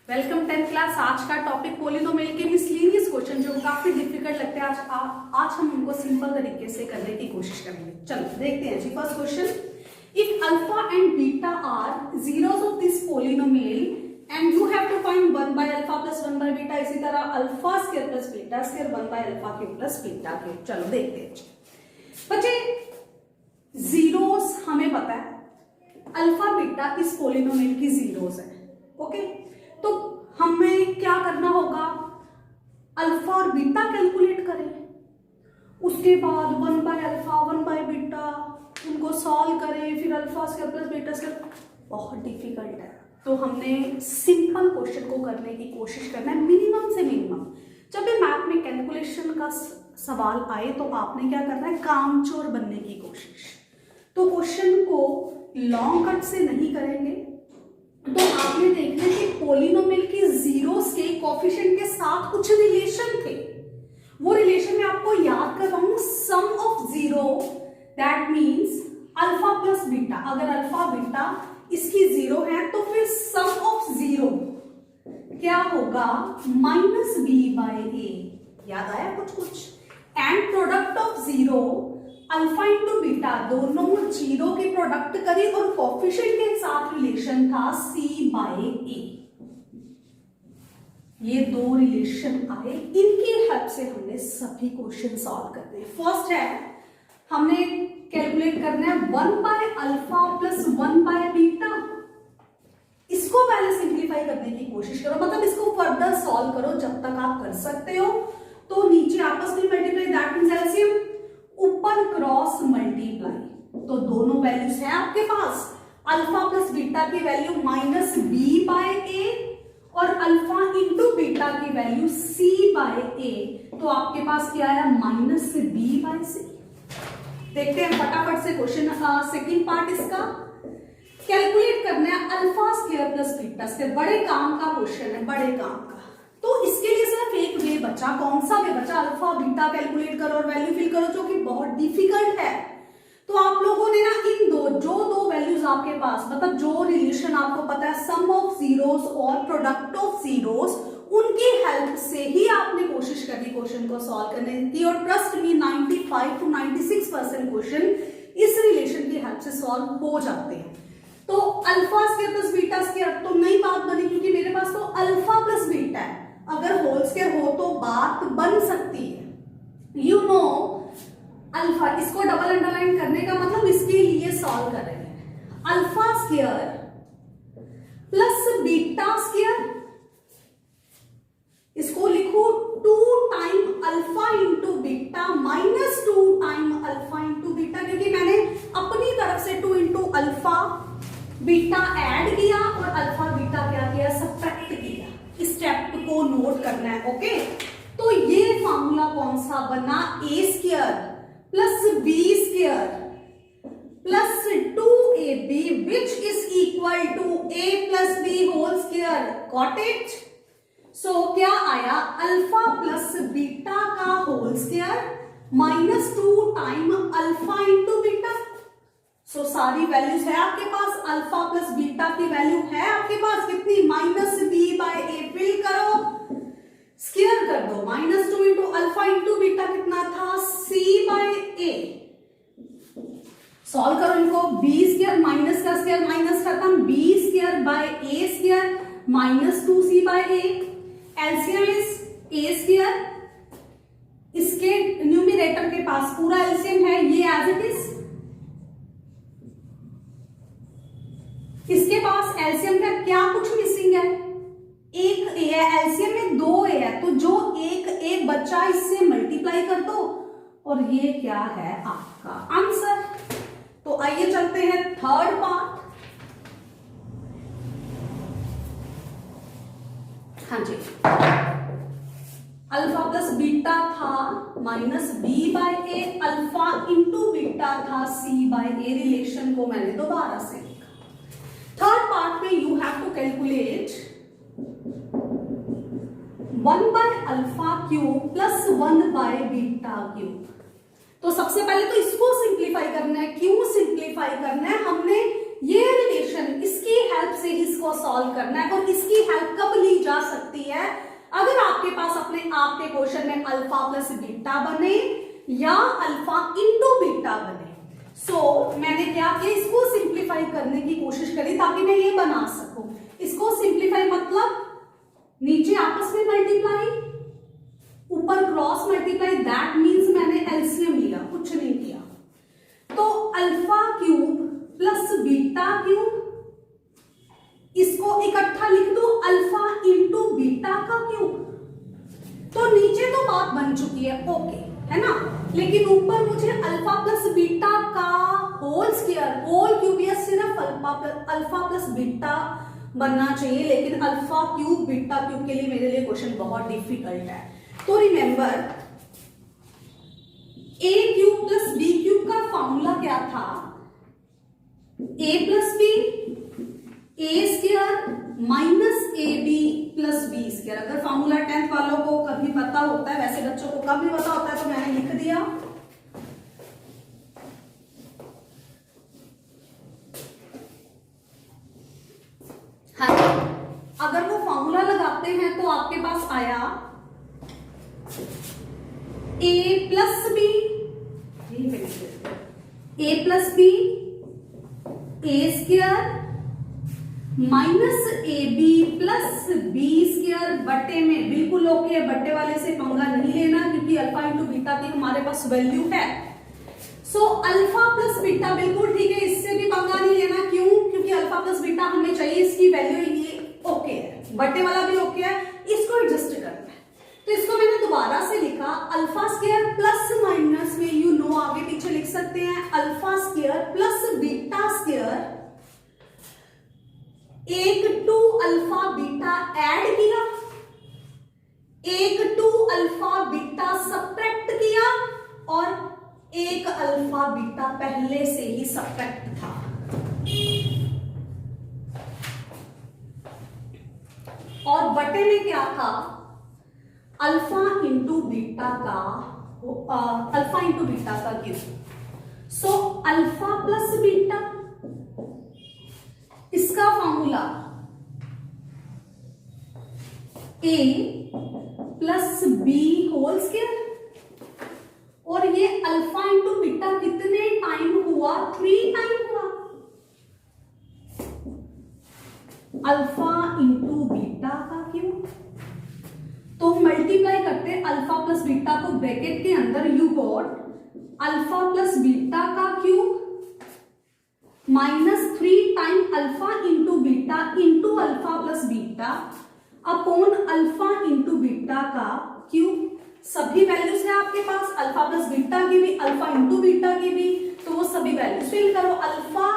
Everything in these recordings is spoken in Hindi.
Welcome 10th class. आज का टॉपिक पोलिनोमियल के मिसलेनियस क्वेश्चन जो काफी डिफिकल्ट लगते हैं, आज हम उनको सिंपल तरीके से करने की कोशिश करेंगे। चलो देखते हैं जी। First question, if alpha and beta are zeros of this polynomial and you have to find 1 by alpha plus 1 by beta, इसी तरह alpha square plus beta square 1 by alpha cube plus beta cube. चलो देखते हैं बच्चे, जीरोस हमें पता है, अल्फा बीटा इस पोलिनोमियल की जीरोस है। ओके, तो हमें क्या करना होगा, अल्फा और बीटा कैलकुलेट करें, उसके बाद 1 बाय अल्फा 1 बाय बीटा उनको सॉल्व करें, फिर alpha square plus beta square. बहुत डिफिकल्ट है, तो हमने सिंपल क्वेश्चन को करने की कोशिश करना है, मिनिमम से मिनिमम। जब भी मैथ में कैलकुलेशन का सवाल आए तो आपने क्या करना है, कामचोर बनने की कोशिश। तो क्वेश्चन को लॉन्ग कट से नहीं करेंगे, तो आपने देखना कि पोलिनोमियल की जीरोस के कोफिशिएंट के साथ कुछ रिलेशन थे। वो रिलेशन में आपको याद करवाऊं, sum of zero that means alpha plus beta. अगर अल्फा बीटा इसकी जीरो है तो फिर सम ऑफ जीरो क्या होगा, माइनस बी बाय ए। याद आया कुछ? And product of zero alpha into beta, दोनों जीरो की प्रोडक्ट करी और कोफिशिएंट के साथ रिलेशन था सी बाय ए। ये दो रिलेशन आए, इनकी हेल्प से हमने सभी क्वेश्चन सॉल्व करने हैं। फर्स्ट है, हमने कैलकुलेट करना है 1 by alpha plus 1 by beta. इसको पहले सिंप्लीफाई करने की कोशिश करो, मतलब इसको फर्दर सॉल्व करो जब तक आप कर सकते हो। तो नीचे आपस में मल्टीप्लाई, दैट मींस एलसीएम, ऊपर क्रॉस मल्टीप्लाई। तो दोनों वैल्यूज हैं आपके पास, अल्फा प्लस बीटा की वैल्यू माइनस बी बाय ए और अल्फा इंटू बीटा की वैल्यू सी बाय ए। तो आपके पास क्या आया, माइनस बी बाय सी। देखते हैं फटाफट से क्वेश्चन। सेकंड पार्ट इसका कैलकुलेट करना है alpha square plus beta square. बड़े काम का क्वेश्चन है, बड़े काम का। तो इसके लिए सिर्फ एक वे बचा, कौन सा वे बचा, अल्फा बीटा कैलकुलेट करो और वैल्यू फिल करो, जो कि बहुत डिफिकल्ट है। तो आप लोगों ने ना इन दो वैल्यूज आपके पास, मतलब जो रिलेशन आपको पता है, सम ऑफ जीरोस और प्रोडक्ट ऑफ जीरोस, उनकी हेल्प से ही आपने कोशिश करनी क्वेश्चन को सॉल्व करने की। और ट्रस्ट मी, 95 to 96% क्वेश्चन इस रिलेशन की हेल्प से सॉल्व हो जाते हैं। तो alpha square plus beta square तो नई बात बनी, क्योंकि मेरे पास तो अल्फा प्लस बीटा है। अगर होल स्क्वायर हो तो बात बन सकती है। यू नो अल्फा, इसको डबल अंडरलाइन करने का मतलब इसके लिए सॉल्व कर रहे हैं। Alpha square plus beta square, इसको लिखो 2 time alpha into beta minus 2 time alpha into beta, क्योंकि मैंने अपनी तरफ से 2 इंटू अल्फा बीटा ऐड किया और अल्फा बीटा क्या किया, सब्ट्रैक्ट किया। इस स्टेप को नोट करना है। ओके, तो ये फॉर्मूला कौन सा बना, A square plus B square plus 2ab which is equal to a plus B whole square. Got it? So क्या आया, अल्फा प्लस बीटा का whole square minus 2 time alpha into beta. So सारी वैल्यूज है आपके पास, अल्फा प्लस बीटा की वैल्यू है आपके पास कितनी, minus B by A. Fill करो, स्क्वायर कर दो, minus 2 into alpha into beta कितना था, सी बाय ए। सॉल्व करो इनको, बी स्क्वायर माइनस का स्क्वायर माइनस खत्म, b square by A square minus 2c by a. LCM is a square, इसके न्यूमरेटर के पास पूरा एलसीएम है, ये एज इट इज। इसके पास एलसीएम का क्या कुछ मिसिंग है, एक ए है, एलसीएम में 2 ए है, तो जो एक ए बचा इससे मल्टीप्लाई कर दो और ये क्या है आपका आंसर। तो आइए चलते हैं थर्ड पार्ट। हाँ जी, अल्फा प्लस बीटा था minus B by A, alpha into beta था सी बाय ए। रिलेशन को मैंने दोबारा से लिखा। थर्ड पार्ट में you have to calculate 1 by alpha cube plus 1 by beta cube. तो सबसे पहले तो इसको सिंप्लीफाई करना है। क्यों सिंप्लीफाई करना है, हमने ये रिलेशन इसकी हेल्प से इसको सॉल्व करना है। और इसकी हेल्प कब ली बीटा बने या अल्फा इंटू बीटा बने। सो मैंने क्या किया, इसको सिंप्लीफाई करने की कोशिश करी ताकि मैं ये बना सकूं। इसको सिंप्लीफाई मतलब नीचे आपस में मल्टीप्लाई, ऊपर क्रॉस मल्टीप्लाई, दैट मीन्स मैंने एलसीएम लिया, कुछ नहीं किया। तो alpha cube plus beta cube, इसको इकट्ठा लिख दो अल्फा इंटू बीटा का क्यूब। तो नीचे तो बात बन चुकी है, ओके है ना, लेकिन ऊपर मुझे अल्फा प्लस बीटा का होल स्क्वायर, होल क्यूब, या सिर्फ अल्फा प्लस बीटा बनना चाहिए, लेकिन अल्फा क्यूब बीटा क्यूब के लिए मेरे लिए क्वेश्चन बहुत डिफिकल्ट है। तो remember A cube plus B cube का फॉर्मूला क्या था, A plus B A square minus A B plus B square. अगर फॉर्मूला 10th वालों को कभी पता होता है, वैसे बच्चों को कभी पता होता है तो मैंने लिख दिया। हाँ, अगर वो फॉर्मूला लगाते हैं तो आपके पास आया A plus B, A plus B A square minus A B plus B square बटे में, बिल्कुल ओके, बटे वाले से पंगा नहीं लेना क्योंकि अल्फा इंटू बीटा की हमारे पास वैल्यू है। सो अल्फा प्लस बीटा बिल्कुल ठीक है, इससे भी पंगा नहीं लेना, क्यों, क्योंकि अल्फा प्लस बीटा हमें चाहिए, इसकी वैल्यू ये ओके है, बटे वाला भी ओके है, इसको एडजस्ट करना है। तो इसको मैंने दोबारा से लिखा अल्फा स्क्वायर प्लस माइनस में, यू नो आगे पीछे लिख सकते हैं, alpha square plus beta square, एक टू अल्फा बीटा ऐड किया, एक टू अल्फा बीटा सब्ट्रैक्ट किया, और एक अल्फा बीटा पहले से ही सब्ट्रैक्ट था। और बटे में क्या था, अल्फा इंटू बीटा का, अल्फा इंटू बीटा का cube. So alpha plus beta, इसका formula A plus B whole square, और ये अल्फा इंटू बीटा कितने टाइम हुआ, 3 टाइम हुआ, अल्फा इंटू बीटा का क्यूब। तो मल्टीप्लाई करते अल्फा प्लस बीटा को ब्रैकेट के अंदर, you got alpha plus beta का cube minus 3 time alpha into beta into alpha plus beta upon alpha into beta का क्यूब। सभी वैल्यूज है आपके पास, अल्फा प्लस बीटा की भी, अल्फा इंटू बीटा की भी, तो वो सभी वैल्यूज फिल करो। अल्फा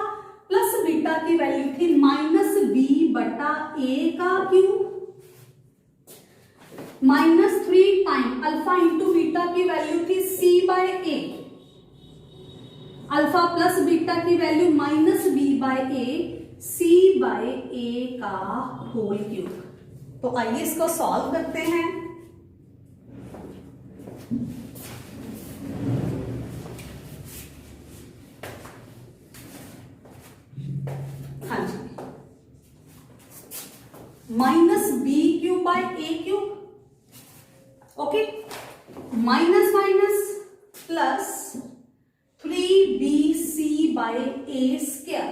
प्लस बीटा की वैल्यू थी माइनस बी बटा ए का cube, minus 3 time alpha into beta की वैल्यू थी सी by A, alpha plus beta की value minus B by A, C by ए का होल क्यूब। तो आइए इसको सॉल्व करते हैं। हाँ जी, minus B cube by A cube, okay, minus minus plus 3bc by A square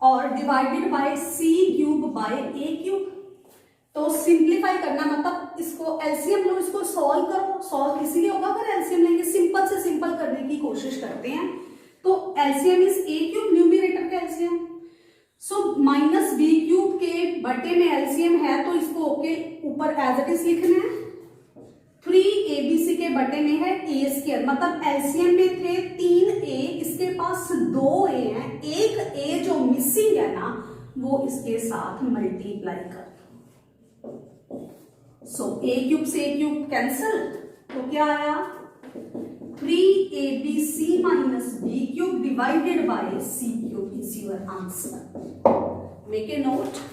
और divided by C cube by A cube. तो सिंप्लीफाई करना मतलब इसको एलसीएम लो, इसको सॉल्व करो। सॉल्व इसीलिए होगा अगर एलसीएम लेंगे, सिंपल से सिंपल करने की कोशिश करते हैं। तो LCM is A cube, numerator का LCM. So minus B cube के बटे में एलसीएम है तो इसको ओके ऊपर एज इट इज लिखना है। 3abc के बटे में है ए स्क्वायर, मतलब एलसीएम में थे 3a, इसके पास 2a है, एक a जो मिसिंग है ना वो इसके साथ मल्टीप्लाई कर। सो a क्यूब से a क्यूब कैंसल, तो क्या आया 3abc minus B cube divided by c cube is your answer. Make a note.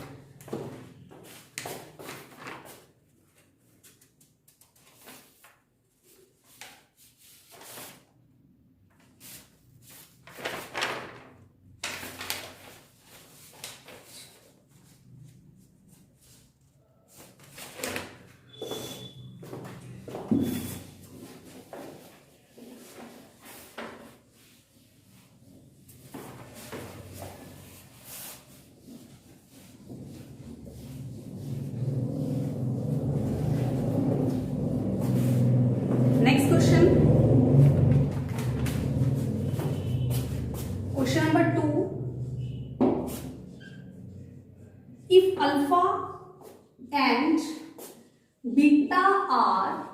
and beta are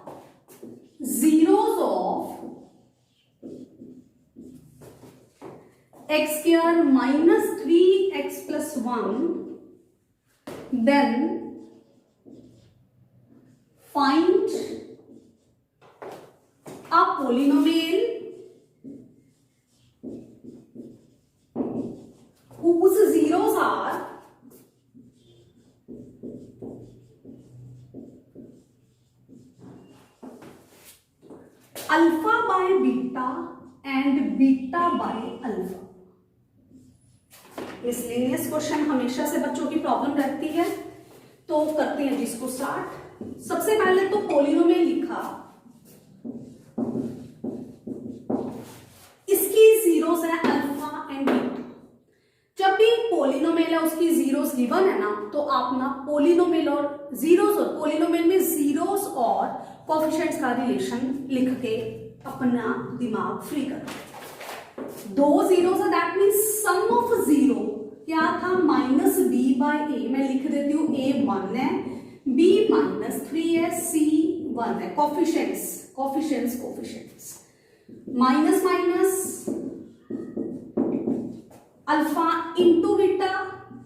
zeros of x square minus 3x plus 1, then find a polynomial whose zeros are alpha by beta and beta by alpha। Miscellaneous question हमेशा से बच्चों की प्रॉब्लम रहती है, तो करते हैं जिसको स्टार्ट। सबसे पहले तो पोलिनोमियल लिखा, इसकी जीरोस है अल्फा एंड बीटा। जब भी पोलिनोमियल है उसकी जीरोस गिवन है ना, तो आप ना पोलिनोमियल और जीरोस और पोलिनोमियल में जीरोस और कोएफिशिएंट्स का रिलेशन लिख के अपना दिमाग फ्री करो। दो जीरोस है, that means sum of zero क्या था, माइनस बी बाई ए। मैं लिख देती हूँ ए 1 है, बी माइनस 3 है, सी 1 है। Coefficients minus minus alpha into beta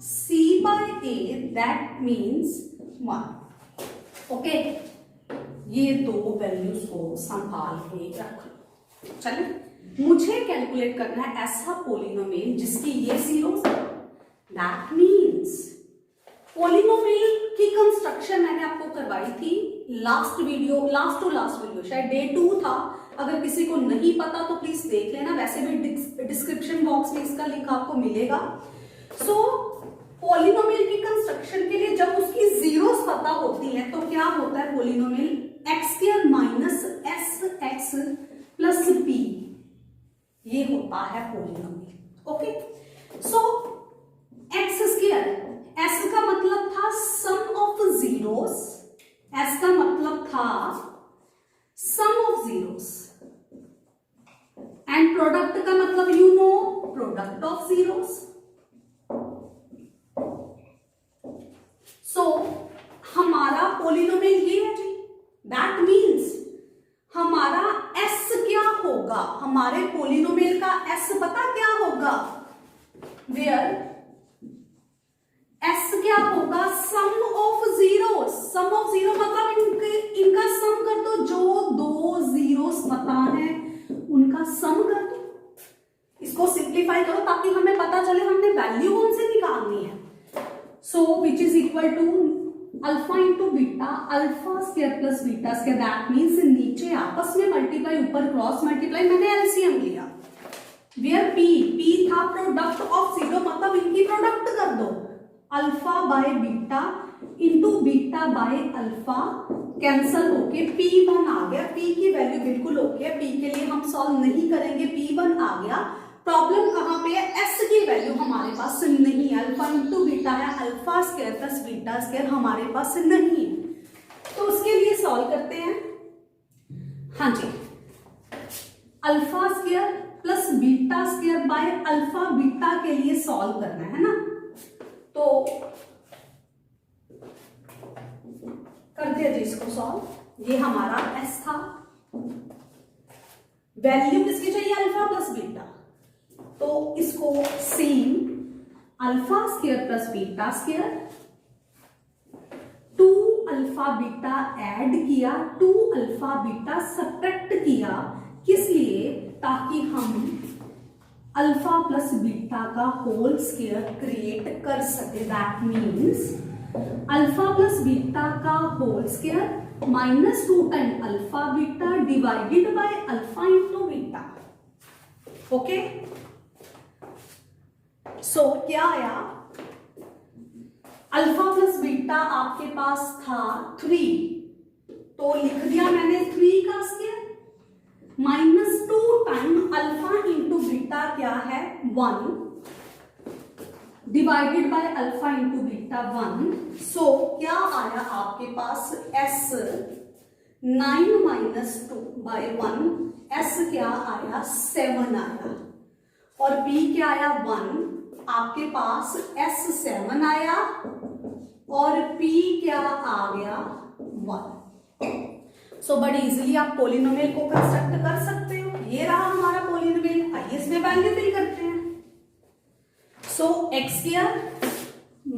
c by a, that means 1। Okay, ये दो वैल्यूज को संभाल के रख लो। चले, मुझे कैलकुलेट करना है ऐसा पोलिनोमियल जिसकी ये जीरोस है। दैट मीन्स पोलिनोमियल की कंस्ट्रक्शन मैंने आपको करवाई थी लास्ट टू लास्ट वीडियो, शायद डे 2 था। अगर किसी को नहीं पता तो प्लीज देख लेना, वैसे भी डिस्क्रिप्शन बॉक्स में इसका लिंक आपको मिलेगा। सो पोलिनोमियल की कंस्ट्रक्शन के लिए जब उसकी जीरोस पता होती है तो क्या होता है, polynomial x square minus s x plus b, ये होता है polynomial. Okay, so x square, s का मतलब था सम ऑफ जीरोस, एस का मतलब था sum of zeros, and product का मतलब you know product of zeros. So हमारा पोलिनोमियल ये है जी। दैट मीन्स हमारा एस क्या होगा, हमारे पोलिनोमियल का एस पता क्या होगा, वेयर एस क्या होगा, sum of zeros. Sum of zero मतलब इनका सम कर दो, जो दो जीरोस पता है उनका सम कर दो। इसको सिंप्लीफाई करो ताकि हमें पता चले हमने वैल्यू कौन से निकालनी है। So which is equal to alpha into beta, alpha square plus beta square. That means नीचे आपस में मल्टीप्लाई, ऊपर क्रॉस मल्टीप्लाई, मैंने एलसीएम लिया। वेयर पी था प्रोडक्ट ऑफ जीरो, मतलब इनकी प्रोडक्ट कर दो। Alpha by beta into beta by alpha cancel होके P1 आ गया। P की वैल्यू बिल्कुल ओके है, P के लिए हम सॉल्व नहीं करेंगे, P1 आ गया। प्रॉब्लम कहां पे है, S की वैल्यू हमारे पास नहीं है। अल्फा इंटू बीटा है, alpha square plus beta square हमारे पास नहीं है, तो उसके लिए सॉल्व करते हैं। हाँ जी, alpha square plus beta square by alpha beta के लिए सॉल्व करना है ना, तो कर दिया जी इसको सॉल्व। ये हमारा S था, वैल्यू किसकी चाहिए, अल्फा प्लस बीटा, तो इसको same alpha square plus beta square 2 alpha beta add किया, 2 अल्फा बीटा सब्ट्रैक्ट किया। किस लिए, ताकि हम अल्फा प्लस बीटा का होल स्क्वायर क्रिएट कर सके। That means alpha plus beta का whole square minus 2 time alpha beta divided by alpha into beta. Okay, so क्या आया, अल्फा प्लस बीटा आपके पास था 3, तो लिख दिया मैंने 3 का square minus 2 time alpha into beta क्या है 1 divided by alpha into beta 1। सो क्या आया आपके पास, एस 9 माइनस 2 बाय 1, एस क्या आया 7 आया, और बी क्या आया 1। आपके पास S7 आया और p क्या आ गया 1। सो बड़ी इजीली आप पोलिनोमियल को कंस्ट्रक्ट कर सकते हो। ये रहा हमारा पोलिनोमियल। आइए इसमें वैल्यू फिल करते हैं। सो एक्स स्क्वायर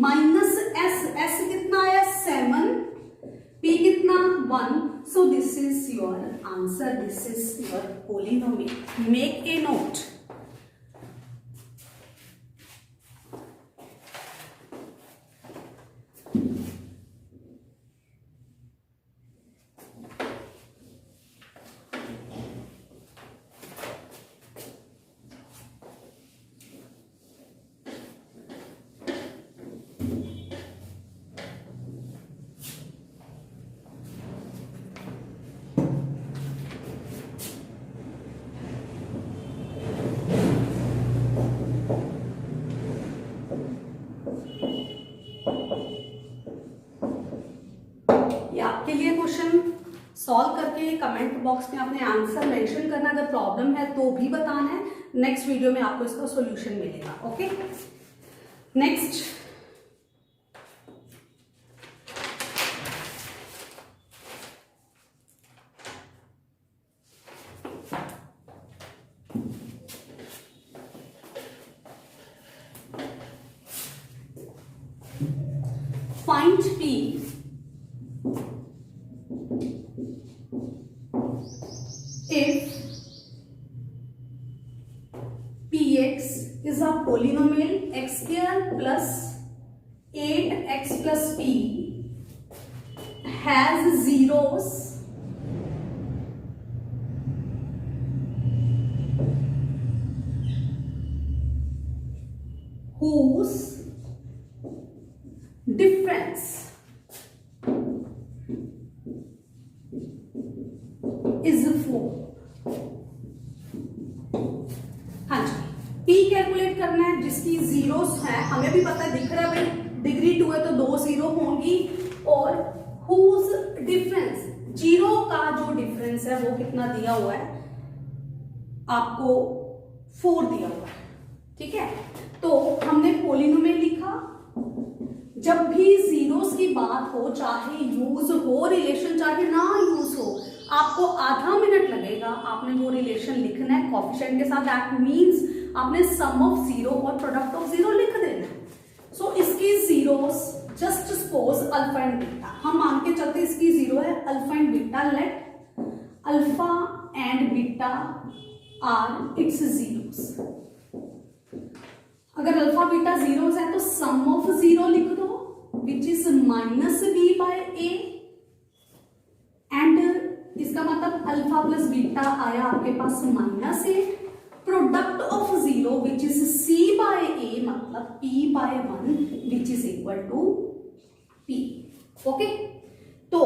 माइनस एस कितना आया 7, p कितना 1। So this is your answer, this is your polynomial. Make a note. आपके लिए क्वेश्चन सॉल्व करके कमेंट बॉक्स में अपने आंसर मेंशन करना। अगर प्रॉब्लम है तो भी बताना है। नेक्स्ट वीडियो में आपको इसका सॉल्यूशन मिलेगा। Okay, next find p if px is a polynomial x square plus 8x plus p has zeros whose difference is 4। हाँ जी, p कैलकुलेट करना है जिसकी जीरोस है। हमें भी पता है, दिख रहा है भाई, डिग्री 2 है तो 2 जीरो होंगी। और whose difference, जीरो का जो डिफरेंस है वो कितना दिया हुआ है आपको 4 दिया हुआ है। ठीक है, तो हमने पोलिनोमियल लिखा। जब भी जीरोस की बात हो, चाहे यूज हो रिलेशन चाहे ना यूज हो, आपको आधा मिनट लगेगा। आपने वो रिलेशन लिखना है कोफिशिएंट के साथ। दैट मींस आपने सम ऑफ जीरो और प्रोडक्ट ऑफ जीरो लिख देना है। सो इसकी zeros just suppose alpha and beta, हम मान के चलते इसकी जीरो है alpha and beta. Let alpha and beta are its zeros. अगर अल्फा बीटा जीरोस है तो सम ऑफ जीरो लिख दो which is minus B by A. And इसका मतलब अल्फा प्लस बीटा आया आपके पास -8। Product of zero which is c by a मतलब p by 1 which is equal to p। Okay, तो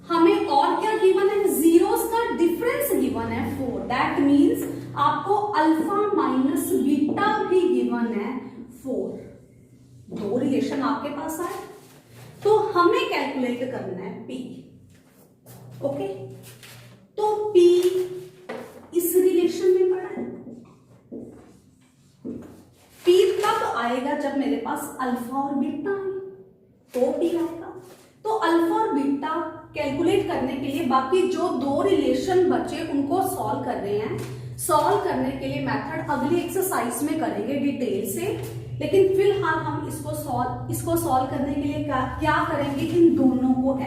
हमें और क्या गिवन है, जीरोस का डिफरेंस गिवन है 4। दैट मींस आपको अल्फा माइनस बीटा भी गिवन है 4। दो रिलेशन आपके पास आए तो हमें कैलकुलेट करना है p। ओके, तो p इस रिलेशन में पड़ा है। p तब आएगा जब मेरे पास अल्फा और बीटा है तो p आएगा। तो अल्फा और बीटा कैलकुलेट करने के लिए बाकी जो दो रिलेशन बचे उनको सॉल्व कर रहे हैं। सॉल्व करने के लिए मेथड अगली एक्सरसाइज में करेंगे डिटेल से, लेकिन फिलहाल हम इसको सॉल्व करने के लिए क्या करेंगे, इन दोनों को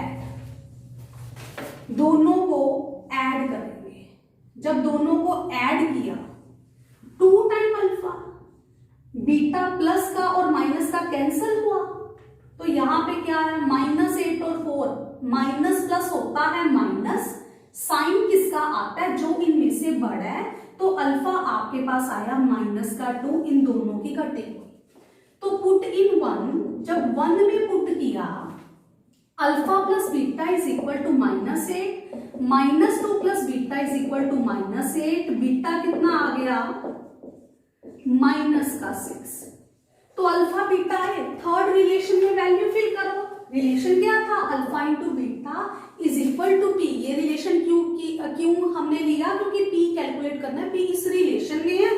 ऐड करेंगे। जब दोनों को ऐड किया 2 टाइम अल्फा, बीटा प्लस का और माइनस का कैंसिल हुआ, तो यहां पे क्या है -8 और 4, माइनस प्लस होता है माइनस, साइन किसका आता है जो इनमें से बड़ा है। तो अल्फा आपके पास आया -2, इन दोनों की कटिंग। तो पुट इन 1, जब 1 में पुट किया alpha plus beta is equal to -8, -2 plus beta is equal to -8, beta कितना आ गया -6। तो अल्फा बीटा है, थर्ड रिलेशन में वैल्यू फिल करो। रिलेशन क्या था, alpha into beta is equal to p. ये रिलेशन क्यों हमने लिया, क्योंकि पी कैलकुलेट करना है, पी इस रिलेशन में है।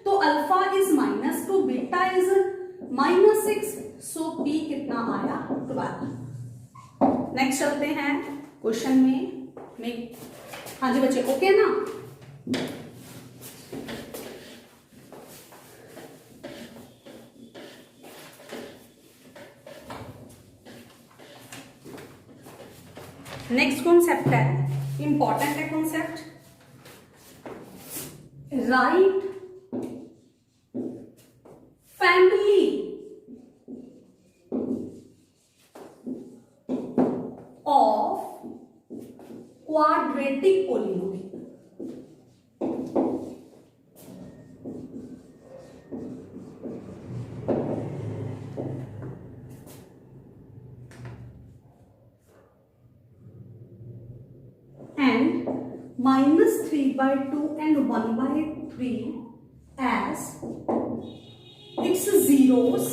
तो alpha is -2, beta is -6, so P कितना आया 12। नेक्स्ट चलते हैं क्वेश्चन में हाँ जी बच्चे ओके ना। नेक्स्ट कॉन्सेप्ट है, इंपॉर्टेंट है concept, right family of quadratic polynomial. -3/2 and 1/3 as its zeros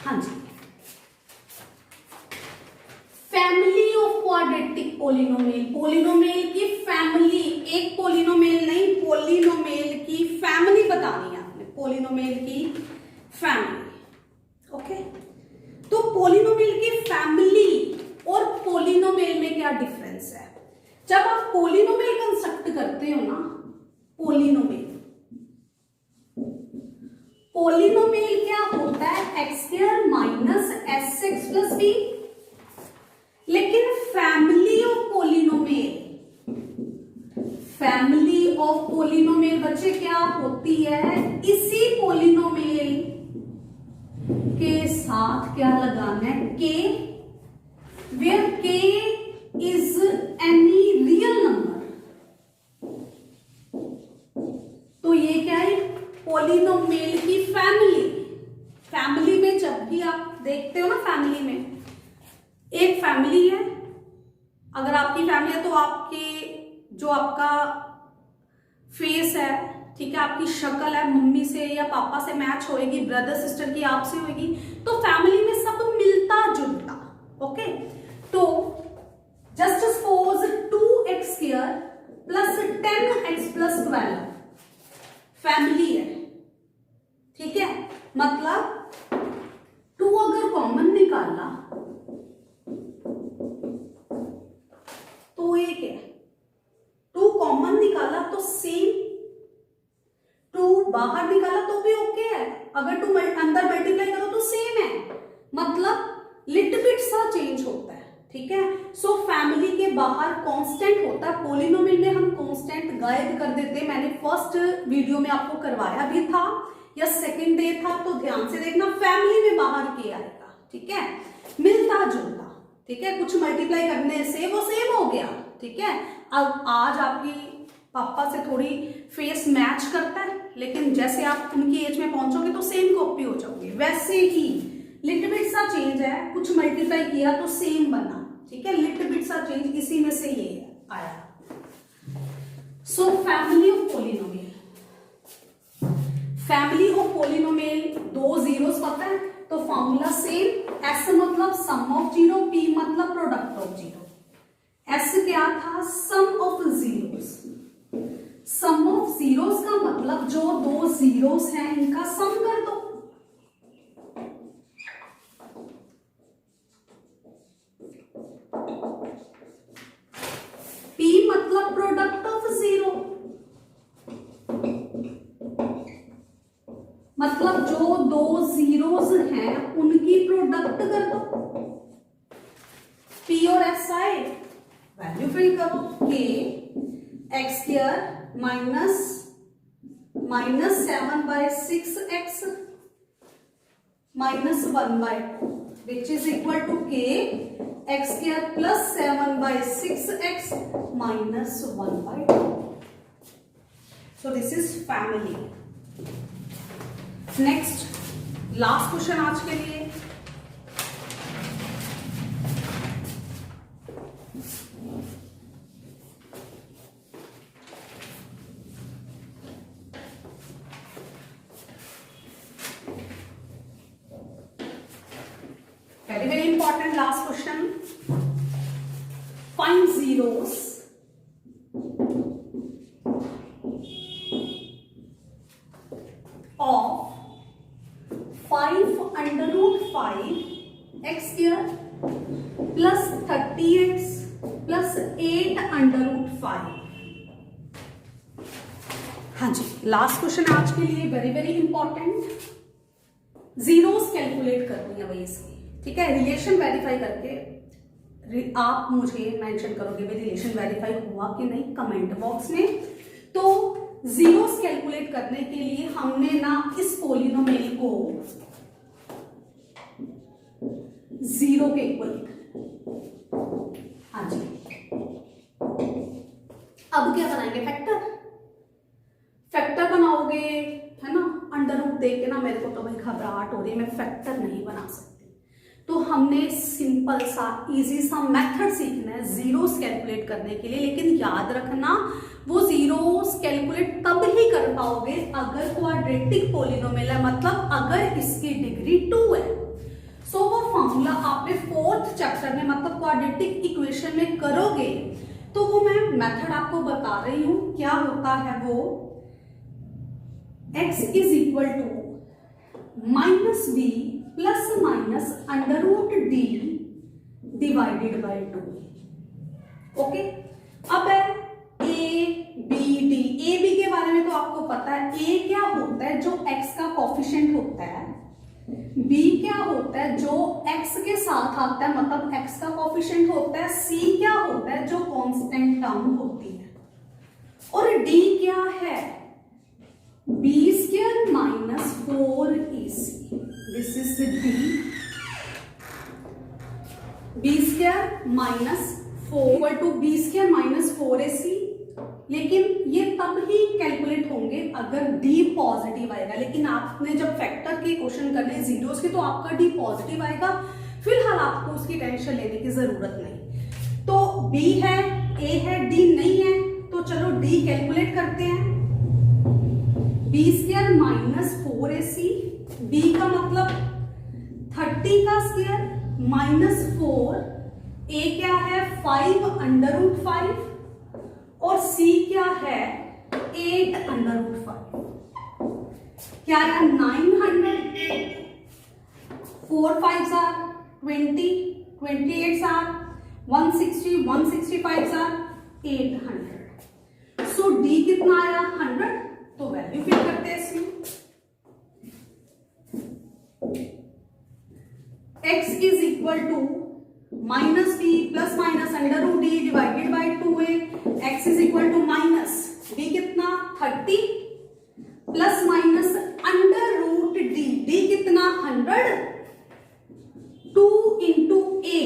हाँ जी family of quadratic polynomial, polynomial की फैमिली, एक पोलिनोमियल नहीं पोलिनोमियल की फैमिली बतानी है आपने, पोलिनोमियल की फैमिली। ओके तो पोलिनोमियल की फैमिली और पोलिनोमियल में क्या डिफरेंस है? जब आप पोलिनोमियल कंस्ट्रक्ट करते हो ना, पोलिनोमियल क्या होता है x² minus sx plus b। लेकिन फैमिली ऑफ पोलिनोमियल बच्चे क्या होती है? इसी पोलिनोमियल के साथ क्या लगाना है? k, where k is any real number। तो ये क्या है? पोलिनोमियल की फैमिली में जब भी आप देखते हो ना, फैमिली में एक फैमिली है, अगर आपकी फैमिली है तो आपके जो आपका फेस है, ठीक है, आपकी शक्ल है मम्मी से या पापा से मैच होएगी, ब्रदर सिस्टर की आपसे होएगी, तो फैमिली में सब मिलता जुलता। ओके तो just suppose 2x² plus 10x plus 12 family है, ठीक है, मतलब 2 अगर कॉमन निकाला तो एक है, 2 कॉमन निकाला तो सेम, 2 बाहर निकाला तो भी ओके है, अगर 2 अंदर मल्टीप्लाई करो तो सेम है, मतलब लिटिल बिट सा चेंज होता है। ठीक है, सो फैमिली के बाहर कांस्टेंट होता है, पोलिनोमियल में हम कांस्टेंट गायब कर देते हैं। मैंने फर्स्ट वीडियो में आपको करवाया भी था या सेकंड डे था, तो ध्यान से देखना, फैमिली में बाहर क्या आएगा, ठीक है, मिलता जुलता, ठीक है, कुछ मल्टीप्लाई करने से वो सेम हो गया, ठीक है। अब आज आपकी पापा से थोड़ी फेस मैच करता है, लेकिन जैसे आप उनकी एज में पहुंचोगे तो सेम कॉपी हो जाओगे, वैसे ही लिटिल बिट सा चेंज है, कुछ मल्टीप्लाई किया तो सेम बना, ठीक है, लिटिल बिट सा चेंज, इसी में से ये आया। So family of polynomial, family of polynomial, 2 zeros पता है तो फॉर्मूला सेम, एस मतलब सम ऑफ जीरो, पी मतलब प्रोडक्ट ऑफ जीरो। एस क्या था? Sum of zeros. Sum of zeros का मतलब जो 2 जीरोस हैं इनका सम कर दो। पी मतलब प्रोडक्ट ऑफ जीरो, मतलब जो 2 जीरोस हैं उनकी प्रोडक्ट कर दो। पी और एस आए, वैल्यू फिल करो, के x² minus 7/6x minus 1/2 which is equal to k x² plus 7/6x minus 1/2. So this is family. Next, last question आज के लिए, important last question, find zeros of 5√5 x square plus 30x plus 8√5। हाँ जी, लास्ट क्वेश्चन आज के लिए very very important. Zeros calculate करनी है भाई इसकी, ठीक है। रिलेशन वेरीफाई करके आप मुझे मेंशन करोगे भाई रिलेशन वेरीफाई हुआ कि नहीं कमेंट बॉक्स में। तो जीरोस कैलकुलेट करने के लिए हमने ना इस पोलिनोमियल को जीरो के इक्वल, हाँ जी। अब क्या बनाएंगे, फैक्टर बनाओगे, है ना। अंडर रूट देख के ना मेरे को तो भाई घबराहट हो रही है, मैं फैक्टर नहीं बना सकती। तो हमने सिंपल सा इजी सा मेथड सीखना है जीरोस कैलकुलेट करने के लिए। लेकिन याद रखना वो जीरोस कैलकुलेट तब ही कर पाओगे अगर क्वाड्रेटिक पॉलिनोमियल है, मतलब अगर इसकी डिग्री 2 है। सो वो फॉर्मूला आपने 4th चैप्टर में मतलब क्वाड्रेटिक इक्वेशन में करोगे तो वो मैं मेथड आपको बता रही हूं क्या होता है। वो x is equal to minus b plus minus under root D divided by 2। Okay, अब है a b d. A b के बारे में तो आपको पता है, ए क्या होता है जो x का कोफिशिएंट होता है, b क्या होता है जो x के साथ आता है मतलब x का कोफिशिएंट होता है, c क्या होता है जो कांस्टेंट टर्म होती है, और d क्या है b square minus 4ac। This is d, b square minus 4 equal to b square minus 4ac। लेकिन ये तब ही कैलकुलेट होंगे अगर d पॉजिटिव आएगा। लेकिन आपने जब फैक्टर के क्वेश्चन करने जीरोस के तो आपका d पॉजिटिव आएगा, फिलहाल आपको उसकी टेंशन लेने की जरूरत नहीं। तो b है, a है, d नहीं है, तो चलो d कैलकुलेट करते हैं। b square minus 4ac, b का मतलब 30 का स्क्वायर माइनस 4, a क्या है 5 अंडर रूट 5 और c क्या है 8 अंडर रूट 5। क्या है 900, 4 5s are 20, 28s are 160, 165s are 800। So d कितना आया 100, तो वैल्यू फिट करते हैं इसमें। x is equal to minus D plus minus under root D divided by 2a। x is equal to minus d कितना 30 plus minus under root D, d कितना 100, 2 इंटू a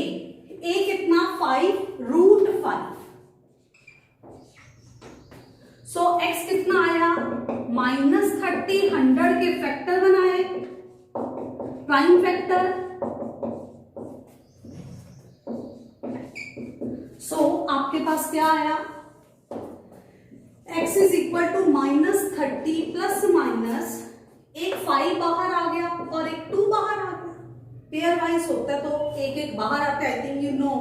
कितना 5 रूट 5। सो x कितना आया माइनस 30, 100 के फैक्टर बनाए प्राइम फैक्टर। सो आपके पास क्या आया x is equal to minus 30 plus minus एक 5 बाहर आ गया और एक 2 बाहर आ गया, पेयर वाइज होता है तो एक एक बाहर आता है। I think you know,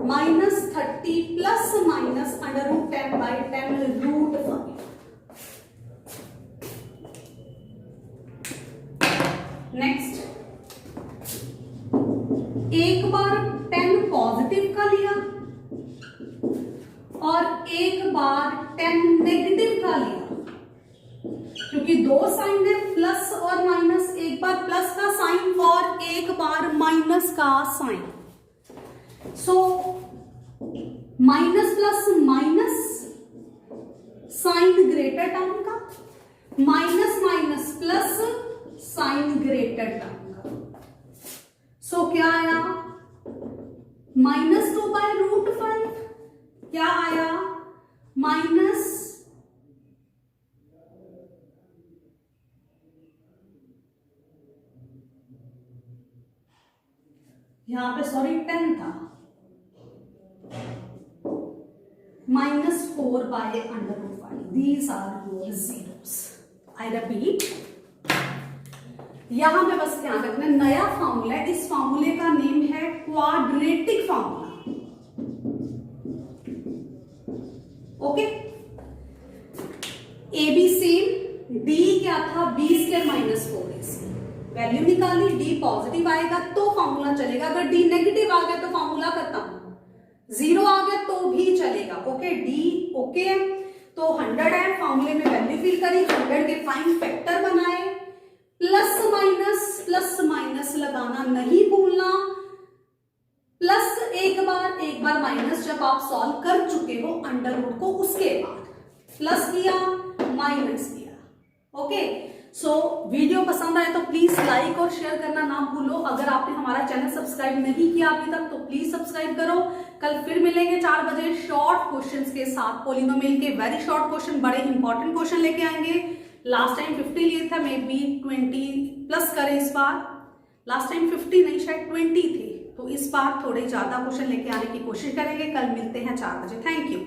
minus 30 plus minus under root 10 by 10 root 5। Next, एक बार 10 पॉजिटिव का लिया और एक बार 10 नेगेटिव का लिया, क्योंकि दो साइन है प्लस और माइनस, एक बार प्लस का साइन और एक बार माइनस का sign. So minus plus minus sign greater term का, minus minus plus sign greater term का। सो क्या आया माइनस 2 बाई रूट 5, क्या आया माइनस यहां पे सॉरी 10 था, minus 4 by under root 5। These are your zeros. I repeat, यहां पे बस ध्यान रखना नया फॉर्मूला है, इस फॉर्मूले का नेम है quadratic formula. Okay, A B same, D क्या था B square minus 4ac, value निकाली, डी पॉजिटिव आएगा तो फॉर्मूला चलेगा, अगर डी नेगेटिव आ गया तो फॉर्मूला खत्म, जीरो आ गया तो भी चलेगा। ओके, डी ओके है, तो 100 है, फॉर्मूले में वैल्यू फिल करी, 100 के फाइन फैक्टर बनाए, प्लस माइनस लगाना नहीं भूलना, प्लस एक बार माइनस जब आप सॉल्व कर चुके हो अंडर रूट को, उसके बाद प्लस किया माइनस किया। ओके, सो वीडियो पसंद आए तो प्लीज लाइक और शेयर करना ना भूलो। अगर आपने हमारा चैनल सब्सक्राइब नहीं किया अभी तक तो प्लीज सब्सक्राइब करो। कल फिर मिलेंगे 4 बजे शॉर्ट क्वेश्चंस के साथ, पॉलिनोमियल के वेरी शॉर्ट क्वेश्चन, बड़े इंपॉर्टेंट क्वेश्चन लेके आएंगे। लास्ट टाइम 50 लिए था, मे बी 20 प्लस करें इस बार, लास्ट टाइम 50 नहीं शायद 20 थे, तो इस बार थोड़े ज्यादा क्वेश्चन लेके आने की कोशिश करेंगे। कल मिलते हैं 4 बजे। Thank you.